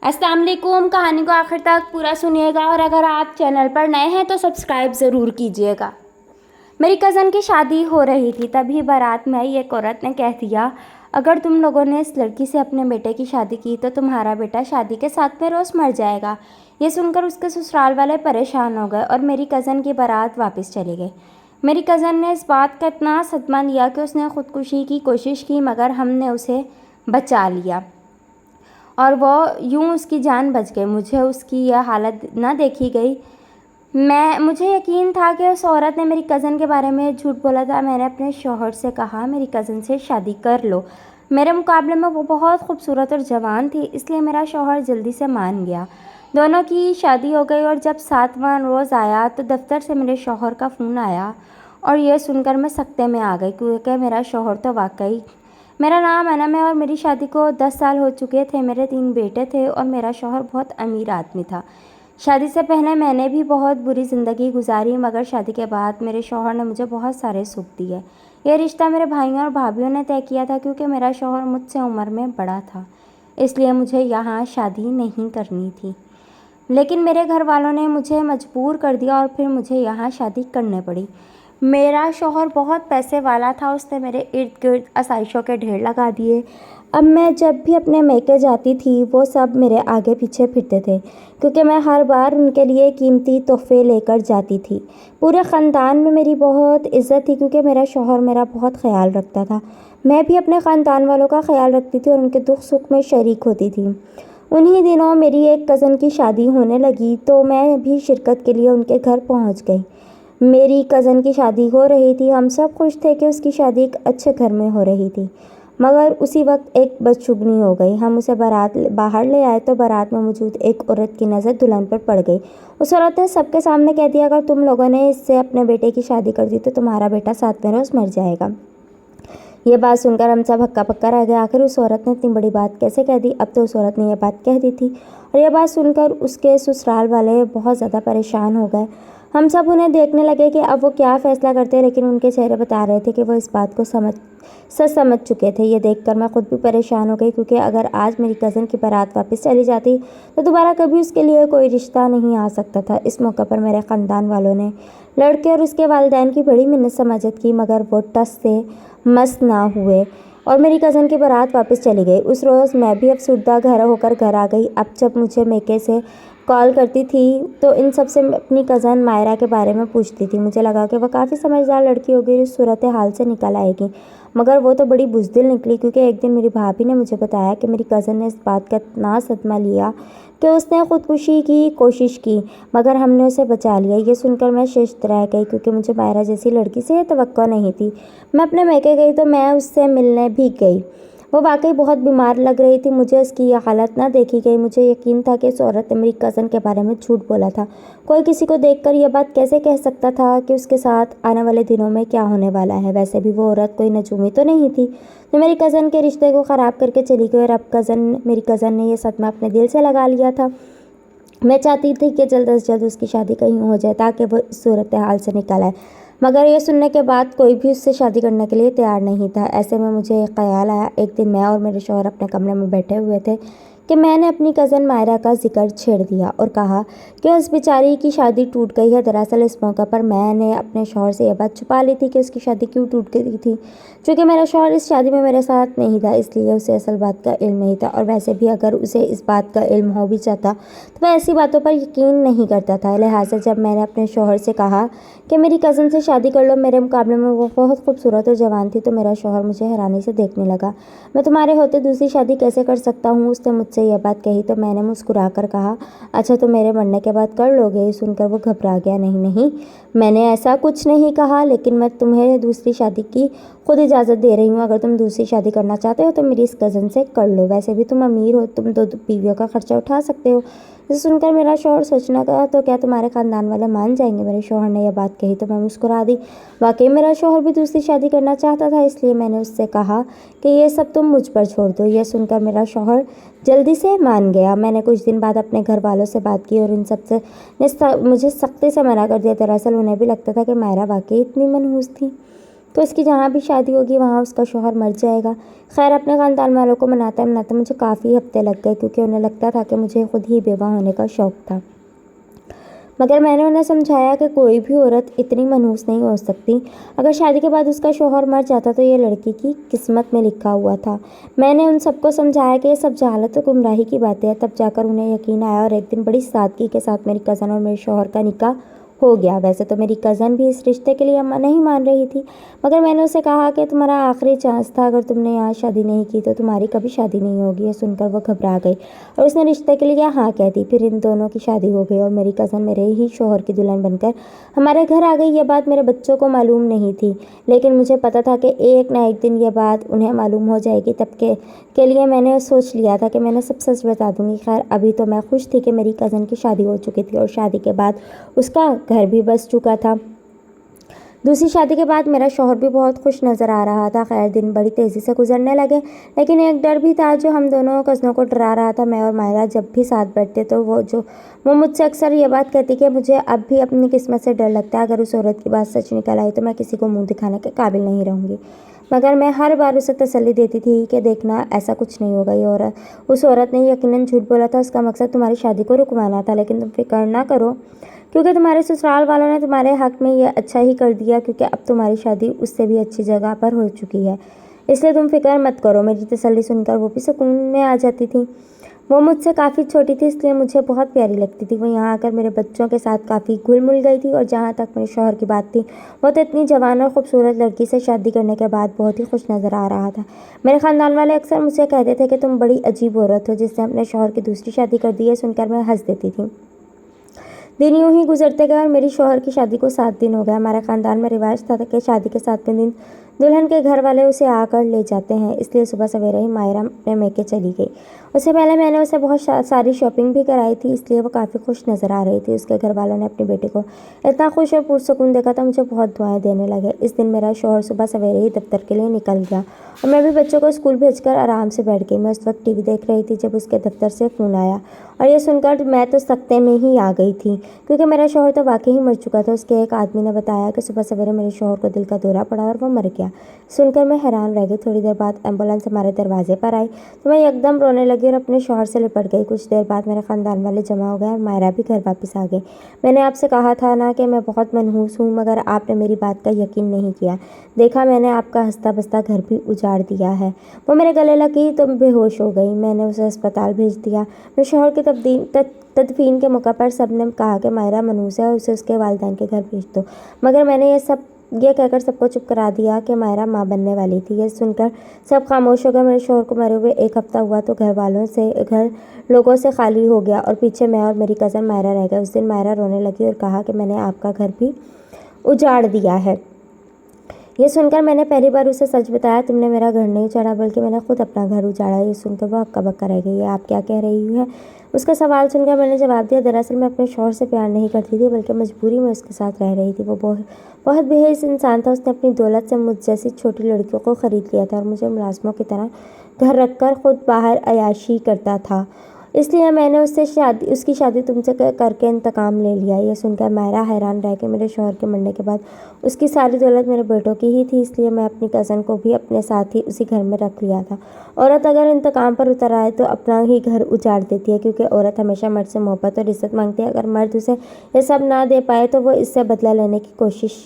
अस्सलाम वालेकुम। कहानी को आखिर तक पूरा सुनिएगा और अगर आप चैनल पर नए हैं तो सब्सक्राइब ज़रूर कीजिएगा। मेरी कज़न की शादी हो रही थी, तभी बारात में आई एक औरत ने कह दिया, अगर तुम लोगों ने इस लड़की से अपने बेटे की शादी की तो तुम्हारा बेटा शादी के 7वें रोज़ मर जाएगा। ये सुनकर उसके ससुराल वाले परेशान हो गए और मेरी कज़न की बारात वापस चली गई। मेरी कज़न ने इस बात का इतना सदमा लिया कि उसने ख़ुदकुशी की कोशिश की, मगर हमने उसे बचा लिया और वो यूं उसकी जान बच गई। मुझे उसकी यह हालत ना देखी गई। मुझे यकीन था कि उस औरत ने मेरी कज़न के बारे में झूठ बोला था। मैंने अपने शौहर से कहा, मेरी कज़न से शादी कर लो। मेरे मुकाबले में वो बहुत खूबसूरत और जवान थी, इसलिए मेरा शौहर जल्दी से मान गया। दोनों की शादी हो गई और जब 7वां रोज़ आया तो दफ्तर से मेरे शौहर का फ़ोन आया और यह सुनकर मैं सकते में आ गई, क्योंकि मेरा शौहर तो वाकई मेरा नाम अनम है और मेरी शादी को 10 साल हो चुके थे। मेरे 3 बेटे थे और मेरा शौहर बहुत अमीर आदमी था। शादी से पहले मैंने भी बहुत बुरी ज़िंदगी गुजारी, मगर शादी के बाद मेरे शौहर ने मुझे बहुत सारे सुख दिए। यह रिश्ता मेरे भाइयों और भाभीयों ने तय किया था, क्योंकि मेरा शौहर मुझसे उम्र में बड़ा था, इसलिए मुझे यहाँ शादी नहीं करनी थी। लेकिन मेरे घर वालों ने मुझे मजबूर कर दिया और फिर मुझे यहाँ शादी करनी पड़ी। मेरा शौहर बहुत पैसे वाला था, उसने मेरे इर्द गिर्द आसाइशों के ढेर लगा दिए। अब मैं जब भी अपने मैके जाती थी वो सब मेरे आगे पीछे फिरते थे, क्योंकि मैं हर बार उनके लिए कीमती तोहफे लेकर जाती थी। पूरे ख़ानदान में मेरी बहुत इज़्ज़त थी, क्योंकि मेरा शौहर मेरा बहुत ख्याल रखता था। मैं भी अपने ख़ानदान वालों का ख्याल रखती थी और उनके दुख सुख में शरीक होती थी। उन्हीं दिनों मेरी एक कज़न की शादी होने लगी तो मैं भी शिरकत के लिए उनके घर पहुंच गई। मेरी कज़न की शादी हो रही थी। हम सब खुश थे कि उसकी शादी एक अच्छे घर में हो रही थी, मगर उसी वक्त एक बदशुगनी हो गई। हम उसे बाहर ले आए तो बारात में मौजूद एक औरत की नज़र दुल्हन पर पड़ गई। उस औरत ने सबके सामने कह दिया, अगर तुम लोगों ने इससे अपने बेटे की शादी कर दी तो तुम्हारा बेटा 7वें रोज़ मर जाएगा। ये बात सुनकर हम सब हक्का पक्का रह गए। आखिर उस औरत ने इतनी बड़ी बात कैसे कह दी? अब तो उस औरत ने यह बात कह दी थी और यह बात सुनकर उसके ससुराल वाले बहुत ज़्यादा परेशान हो गए। हम सब उन्हें देखने लगे कि अब वो क्या फ़ैसला करते हैं, लेकिन उनके चेहरे बता रहे थे कि वो इस बात को सच समझ चुके थे। ये देखकर मैं खुद भी परेशान हो गई, क्योंकि अगर आज मेरी कज़न की बारात वापस चली जाती तो दोबारा कभी उसके लिए कोई रिश्ता नहीं आ सकता था। इस मौके पर मेरे ख़ानदान वालों ने लड़के और उसके वालिदैन की बड़ी मिन्नत समाजत की, मगर वो टस से मस ना हुए और मेरी कज़न की बारात वापस चली गई। उस रोज़ मैं भी अफसुर्दा घर होकर घर आ गई। अब जब मुझे मैके से कॉल करती थी तो इन सब से अपनी कज़न मायरा के बारे में पूछती थी। मुझे लगा कि वह काफ़ी समझदार लड़की होगी, इस सूरत हाल से निकल आएगी, मगर वो तो बड़ी बुज़दिल निकली, क्योंकि एक दिन मेरी भाभी ने मुझे बताया कि मेरी कज़न ने इस बात का इतना सदमा लिया कि उसने ख़ुदकुशी की कोशिश की, मगर हमने उसे बचा लिया। ये सुनकर मैं शिश्त रह गई, क्योंकि मुझे मायरा जैसी लड़की से तवक्को नहीं थी। मैं अपने मैके गई तो मैं उससे मिलने भी गई। वो वाकई बहुत बीमार लग रही थी। मुझे उसकी यह हालत ना देखी गई। मुझे यकीन था कि इस औरत ने मेरी कज़न के बारे में झूठ बोला था। कोई किसी को देखकर यह बात कैसे कह सकता था कि उसके साथ आने वाले दिनों में क्या होने वाला है? वैसे भी वो औरत कोई नजूमी तो नहीं थी जो मेरी कज़न के रिश्ते को ख़राब करके चली गई, और अब मेरी कज़न ने यह सदमा अपने दिल से लगा लिया था। मैं चाहती थी कि जल्द से जल्द उसकी शादी कहीं हो जाए ताकि वो इस सूरत हाल से निकल आए, मगर यह सुनने के बाद कोई भी उससे शादी करने के लिए तैयार नहीं था। ऐसे में मुझे एक ख्याल आया। एक दिन मैं और मेरे शौहर अपने कमरे में बैठे हुए थे कि मैंने अपनी कज़न मायरा का जिक्र छेड़ दिया और कहा कि उस बेचारी की शादी टूट गई है। दरअसल इस मौके पर मैंने अपने शौहर से यह बात छुपा ली थी कि उसकी शादी क्यों टूट गई थी। चूँकि मेरा शौहर इस शादी में मेरे साथ नहीं था, इसलिए उसे असल बात का इल्म नहीं था, और वैसे भी अगर उसे इस बात का इल्म हो भी जाता तो वह ऐसी बातों पर यकीन नहीं करता था। लिहाजा जब मैंने अपने शौहर से कहा कि मेरी कज़न से शादी कर लो, मेरे मुकाबले में वो बहुत खूबसूरत और जवान थी, तो मेरा शौहर मुझे हैरानी से देखने लगा। मैं तुम्हारे होते दूसरी शादी कैसे कर सकता हूँ? उसने मुझसे यह बात कही तो मैंने मुस्कुराकर कहा, अच्छा तो मेरे मरने के बाद कर लोगे? ये सुनकर वो घबरा गया। नहीं नहीं, मैंने ऐसा कुछ नहीं कहा, लेकिन मैं तुम्हें दूसरी शादी की खुद इजाज़त दे रही हूँ। अगर तुम दूसरी शादी करना चाहते हो तो मेरी इस कज़न से कर लो। वैसे भी तुम अमीर हो, तुम 2 बीवियों का खर्चा उठा सकते हो। इसे सुनकर मेरा शौहर सोचने लगा, तो क्या तुम्हारे ख़ानदान वाले मान जाएंगे? मेरे शौहर ने यह बात कही तो मैं मुस्कुरा दी। वाकई मेरा शौहर भी दूसरी शादी करना चाहता था, इसलिए मैंने उससे कहा कि ये सब तुम मुझ पर छोड़ दो। यह सुनकर मेरा शौहर जल्दी से मान गया। मैंने कुछ दिन बाद अपने घर वालों से बात की और उन सब से मुझे सख्ती से मना कर दिया। दरअसल उन्हें भी लगता था कि मायरा वाकई इतनी मनहूस थी। تو اس کی جہاں بھی شادی ہوگی وہاں اس کا شوہر مر جائے گا۔ خیر اپنے خاندان والوں کو مناتے مجھے کافی ہفتے لگ گئے، کیونکہ انہیں لگتا تھا کہ مجھے خود ہی بیوہ ہونے کا شوق تھا، مگر میں نے انہیں سمجھایا کہ کوئی بھی عورت اتنی منحوس نہیں ہو سکتی۔ اگر شادی کے بعد اس کا شوہر مر جاتا تو یہ لڑکی کی قسمت میں لکھا ہوا تھا۔ میں نے ان سب کو سمجھایا کہ یہ سب جہالت و گمراہی کی باتیں ہیں، تب جا کر انہیں یقین آیا، اور ایک دن بڑی سادگی کے ساتھ میری کزن اور میرے شوہر کا نکاح ہو گیا۔ ویسے تو میری کزن بھی اس رشتے کے لیے نہیں مان رہی تھی، مگر میں نے اسے کہا کہ تمہارا آخری چانس تھا، اگر تم نے یہاں شادی نہیں کی تو تمہاری کبھی شادی نہیں ہوگی۔ یہ سن کر وہ گھبرا گئی اور اس نے رشتے کے لیے ہاں کہہ دی۔ پھر ان دونوں کی شادی ہو گئی اور میری کزن میرے ہی شوہر کی دلہن بن کر ہمارے گھر آ گئی۔ یہ بات میرے بچوں کو معلوم نہیں تھی، لیکن مجھے پتا تھا کہ ایک نہ ایک دن یہ بات انہیں معلوم ہو جائے گی۔ تب کے لیے میں نے سوچ لیا تھا کہ میں نے سب سچ بتا دوں گی۔ خیر ابھی تو میں خوش تھی کہ میری کزن کی شادی ہو چکی تھی اور شادی کے بعد اس کا گھر بھی بس چکا تھا۔ دوسری شادی کے بعد میرا شوہر بھی بہت خوش نظر آ رہا تھا۔ خیر دن بڑی تیزی سے گزرنے لگے، لیکن ایک ڈر بھی تھا جو ہم دونوں کزنوں کو ڈرا رہا تھا۔ میں اور مائرہ جب بھی ساتھ بیٹھتے تو وہ مجھ سے اکثر یہ بات کہتی کہ مجھے اب بھی اپنی قسمت سے ڈر لگتا ہے، اگر اس عورت کی بات سچ نکل آئی تو میں کسی کو منہ دکھانے کے قابل نہیں رہوں گی۔ مگر میں ہر بار اسے تسلی دیتی تھی کہ دیکھنا ایسا کچھ نہیں ہوگا، اس عورت نے یقیناً جھوٹ بولا تھا، اس کا مقصد تمہاری شادی کو رکوانا تھا، لیکن تم فکر نہ کرو کیونکہ تمہارے سسرال والوں نے تمہارے حق میں یہ اچھا ہی کر دیا، کیونکہ اب تمہاری شادی اس سے بھی اچھی جگہ پر ہو چکی ہے، اس لیے تم فکر مت کرو۔ میری تسلی سن کر وہ بھی سکون میں آ جاتی تھی۔ وہ مجھ سے کافی چھوٹی تھی، اس لیے مجھے بہت پیاری لگتی تھی۔ وہ یہاں آ کر میرے بچوں کے ساتھ کافی گھل مل گئی تھی، اور جہاں تک میرے شوہر کی بات تھی وہ تو اتنی جوان اور خوبصورت لڑکی سے شادی کرنے کے بعد بہت ہی خوش نظر آ رہا تھا۔ میرے خاندان والے اکثر مجھ سے کہتے تھے کہ تم بڑی عجیب عورت ہو جس نے اپنے شوہر کی دوسری شادی کر دی ہے۔ سن کر میں ہنس دیتی تھی۔ دن یوں ہی گزرتے گئے اور میری شوہر کی شادی کو 7 دن ہو گئے۔ ہمارے خاندان میں رواج تھا کہ شادی کے 7ویں دن دلہن کے گھر والے اسے آ کر لے جاتے ہیں، اس لیے صبح سویرے ہی مائرہ اپنے میکے چلی گئی۔ اس سے پہلے میں نے اسے بہت ساری شاپنگ بھی کرائی تھی، اس لیے وہ کافی خوش نظر آ رہی تھی۔ اس کے گھر والوں نے اپنی بیٹی کو اتنا خوش اور پرسکون دیکھا تو مجھے بہت دعائیں دینے لگے۔ اس دن میرا شوہر صبح سویرے ہی دفتر کے لیے نکل گیا اور میں بھی بچوں کو اسکول بھیج کر آرام سے بیٹھ گئی۔ میں اس وقت ٹی وی دیکھ رہی تھی جب اس کے دفتر سے فون آیا، اور یہ سن کر میں تو سکتے میں ہی آ گئی تھی، کیونکہ میرا شوہر تو واقعی ہی مر چکا تھا۔ اس کے ایک آدمی نے بتایا کہ صبح سویرے میرے شوہر کو دل کا دورہ پڑا اور وہ مر گیا۔ سن کر میں حیران رہ گئی۔ تھوڑی دیر بعد ایمبولینس ہمارے دروازے پر آئی تو میں یکدم رونے لگی اور اپنے شوہر سے لپٹ گئی۔ کچھ دیر بعد میرے خاندان والے جمع ہو گئے اور مائرہ بھی گھر واپس آ گئی۔ میں نے آپ سے کہا تھا نا کہ میں بہت منحوس ہوں، مگر آپ نے میری بات کا یقین نہیں کیا۔ دیکھا میں نے آپ کا ہنستا بستا گھر بھی اجاڑ دیا ہے۔ وہ میرے گلے لگی تو بے ہوش ہو گئی۔ میں نے اسے اسپتال بھیج دیا۔ میرے شوہر کی تدفین کے موقع پر سب نے کہا کہ مائرہ منحوس ہے اور اسے اس کے والدین کے گھر بھیج دو، مگر میں نے یہ کہہ کر سب کو چپ کرا دیا کہ مائرہ ماں بننے والی تھی۔ یہ سن کر سب خاموش ہو گئے۔ میرے شوہر کو مرے ہوئے 1 ہفتہ ہوا تو گھر لوگوں سے خالی ہو گیا اور پیچھے میں اور میری کزن مائرہ رہ گئے۔ اس دن مائرہ رونے لگی اور کہا کہ میں نے آپ کا گھر بھی اجاڑ دیا ہے۔ یہ سن کر میں نے پہلی بار اسے سچ بتایا، تم نے میرا گھر نہیں اجاڑا بلکہ میں نے خود اپنا گھر اجاڑا۔ یہ سن کر وہ ہکا بکا رہ گئی۔ یہ آپ کیا کہہ رہی ہیں؟ اس کا سوال سن کر میں نے جواب دیا، دراصل میں اپنے شوہر سے پیار نہیں کرتی تھی بلکہ مجبوری میں اس کے ساتھ رہ رہی تھی۔ وہ بہت بے حیث انسان تھا۔ اس نے اپنی دولت سے مجھ جیسی چھوٹی لڑکیوں کو خرید لیا تھا اور مجھے ملازموں کی طرح گھر رکھ کر خود باہر عیاشی کرتا تھا، اس لیے میں نے اس کی شادی تم سے کر کے انتقام لے لیا۔ یہ سن کر مائرہ حیران رہ کے میرے شوہر کے مرنے کے بعد اس کی ساری دولت میرے بیٹوں کی ہی تھی، اس لیے میں اپنی کزن کو بھی اپنے ساتھ ہی اسی گھر میں رکھ لیا تھا۔ عورت اگر انتقام پر اتر آئے تو اپنا ہی گھر اجاڑ دیتی ہے، کیونکہ عورت ہمیشہ مرد سے محبت اور عزت مانگتی ہے۔ اگر مرد اسے یہ سب نہ دے پائے تو وہ اس سے بدلہ لینے کی کوشش